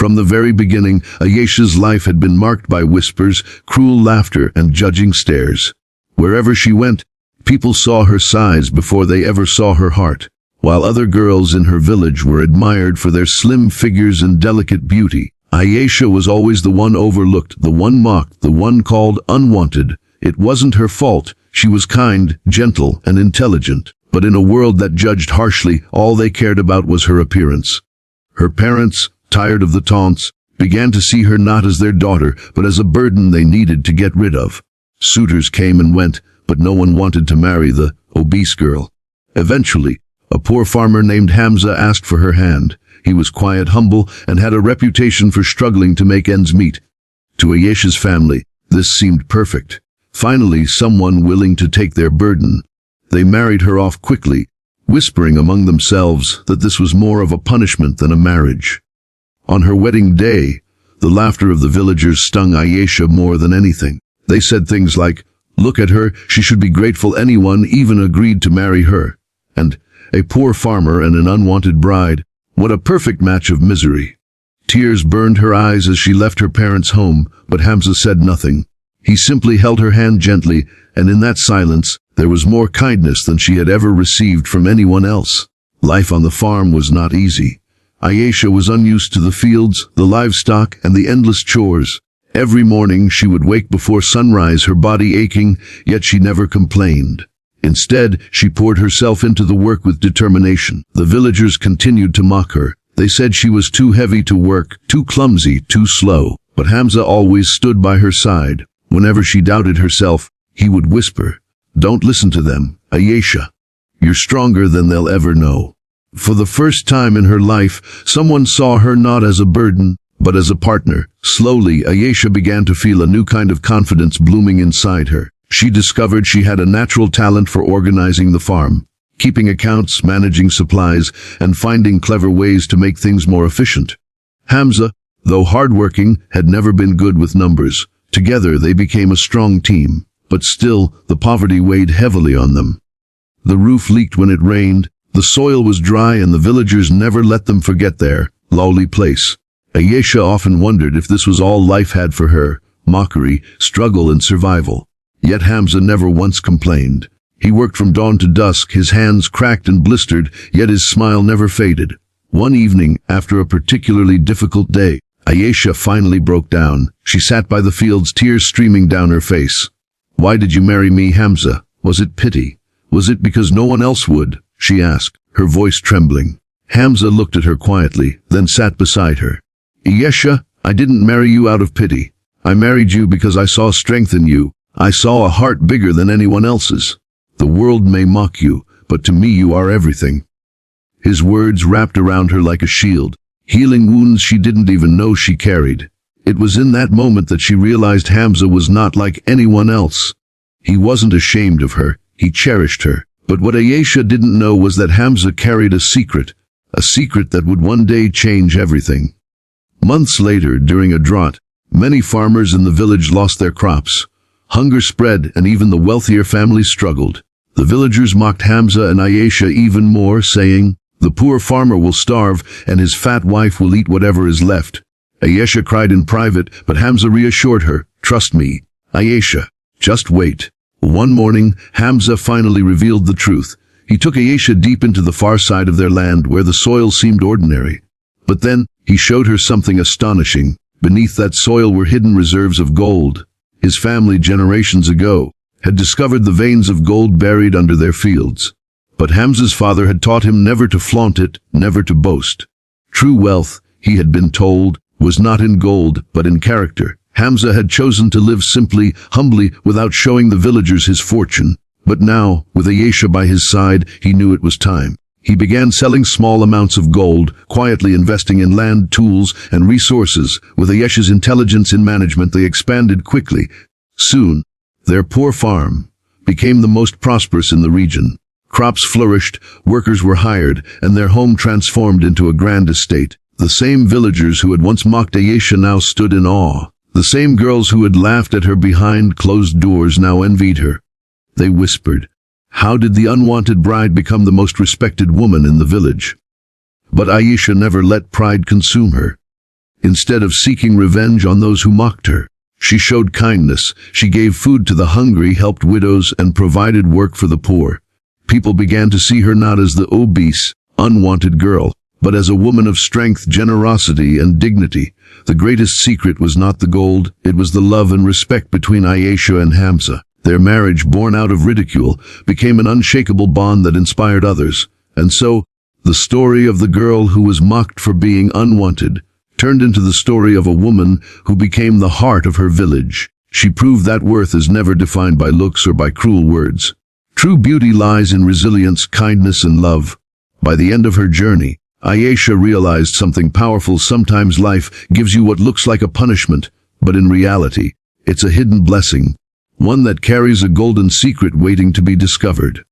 From the very beginning, Ayesha's life had been marked by whispers, cruel laughter, and judging stares. Wherever she went, people saw her size before they ever saw her heart, while other girls in her village were admired for their slim figures and delicate beauty. Ayesha was always the one overlooked, the one mocked, the one called unwanted. It wasn't her fault. She was kind, gentle, and intelligent. But in a world that judged harshly, all they cared about was her appearance. Her parents, tired of the taunts, began to see her not as their daughter, but as a burden they needed to get rid of. Suitors came and went, but no one wanted to marry the obese girl. Eventually, a poor farmer named Hamza asked for her hand. He was quiet, humble, and had a reputation for struggling to make ends meet. To Ayesha's family, this seemed perfect. Finally, someone willing to take their burden. They married her off quickly, whispering among themselves that this was more of a punishment than a marriage. On her wedding day, the laughter of the villagers stung Ayesha more than anything. They said things like, "Look at her, she should be grateful anyone even agreed to marry her." And, "A poor farmer and an unwanted bride, what a perfect match of misery." Tears burned her eyes as she left her parents' home, but Hamza said nothing. He simply held her hand gently, and in that silence, there was more kindness than she had ever received from anyone else. Life on the farm was not easy. Ayesha was unused to the fields, the livestock, and the endless chores. Every morning she would wake before sunrise, her body aching, yet she never complained. Instead, she poured herself into the work with determination. The villagers continued to mock her. They said she was too heavy to work, too clumsy, too slow. But Hamza always stood by her side. Whenever she doubted herself, he would whisper, "Don't listen to them, Ayesha. You're stronger than they'll ever know." For the first time in her life, someone saw her not as a burden, but as a partner. Slowly, Ayesha began to feel a new kind of confidence blooming inside her. She discovered she had a natural talent for organizing the farm, keeping accounts, managing supplies, and finding clever ways to make things more efficient. Hamza, though hardworking, had never been good with numbers. Together they became a strong team, but still, the poverty weighed heavily on them. The roof leaked when it rained, the soil was dry, and the villagers never let them forget their lowly place. Ayesha often wondered if this was all life had for her: mockery, struggle, and survival. Yet Hamza never once complained. He worked from dawn to dusk, his hands cracked and blistered, yet his smile never faded. One evening, after a particularly difficult day, Ayesha finally broke down. She sat by the fields, tears streaming down her face. "Why did you marry me, Hamza? Was it pity? Was it because no one else would?" she asked, her voice trembling. Hamza looked at her quietly, then sat beside her. "Ayesha, I didn't marry you out of pity. I married you because I saw strength in you. I saw a heart bigger than anyone else's. The world may mock you, but to me you are everything." His words wrapped around her like a shield, healing wounds she didn't even know she carried. It was in that moment that she realized Hamza was not like anyone else. He wasn't ashamed of her, he cherished her. But what Ayesha didn't know was that Hamza carried a secret that would one day change everything. Months later, during a drought, many farmers in the village lost their crops. Hunger spread, and even the wealthier families struggled. The villagers mocked Hamza and Ayesha even more, saying, "The poor farmer will starve, and his fat wife will eat whatever is left." Ayesha cried in private, but Hamza reassured her, "Trust me, Ayesha, just wait." One morning, Hamza finally revealed the truth. He took Ayesha deep into the far side of their land, where the soil seemed ordinary. But then, he showed her something astonishing. Beneath that soil were hidden reserves of gold. His family, generations ago, had discovered the veins of gold buried under their fields. But Hamza's father had taught him never to flaunt it, never to boast. True wealth, he had been told, was not in gold, but in character. Hamza had chosen to live simply, humbly, without showing the villagers his fortune. But now, with Ayesha by his side, he knew it was time. He began selling small amounts of gold, quietly investing in land, tools, and resources. With Ayesha's intelligence in management, they expanded quickly. Soon, their poor farm became the most prosperous in the region. Crops flourished, workers were hired, and their home transformed into a grand estate. The same villagers who had once mocked Ayesha now stood in awe. The same girls who had laughed at her behind closed doors now envied her. They whispered, "How did the unwanted bride become the most respected woman in the village?" But Ayesha never let pride consume her. Instead of seeking revenge on those who mocked her, she showed kindness. She gave food to the hungry, helped widows, and provided work for the poor. People began to see her not as the obese, unwanted girl, but as a woman of strength, generosity, and dignity. The greatest secret was not the gold, it was the love and respect between Ayesha and Hamza. Their marriage, born out of ridicule, became an unshakable bond that inspired others. And so, the story of the girl who was mocked for being unwanted turned into the story of a woman who became the heart of her village. She proved that worth is never defined by looks or by cruel words. True beauty lies in resilience, kindness, and love. By the end of her journey, Ayesha realized something powerful. Sometimes life gives you what looks like a punishment, but in reality, it's a hidden blessing, one that carries a golden secret waiting to be discovered.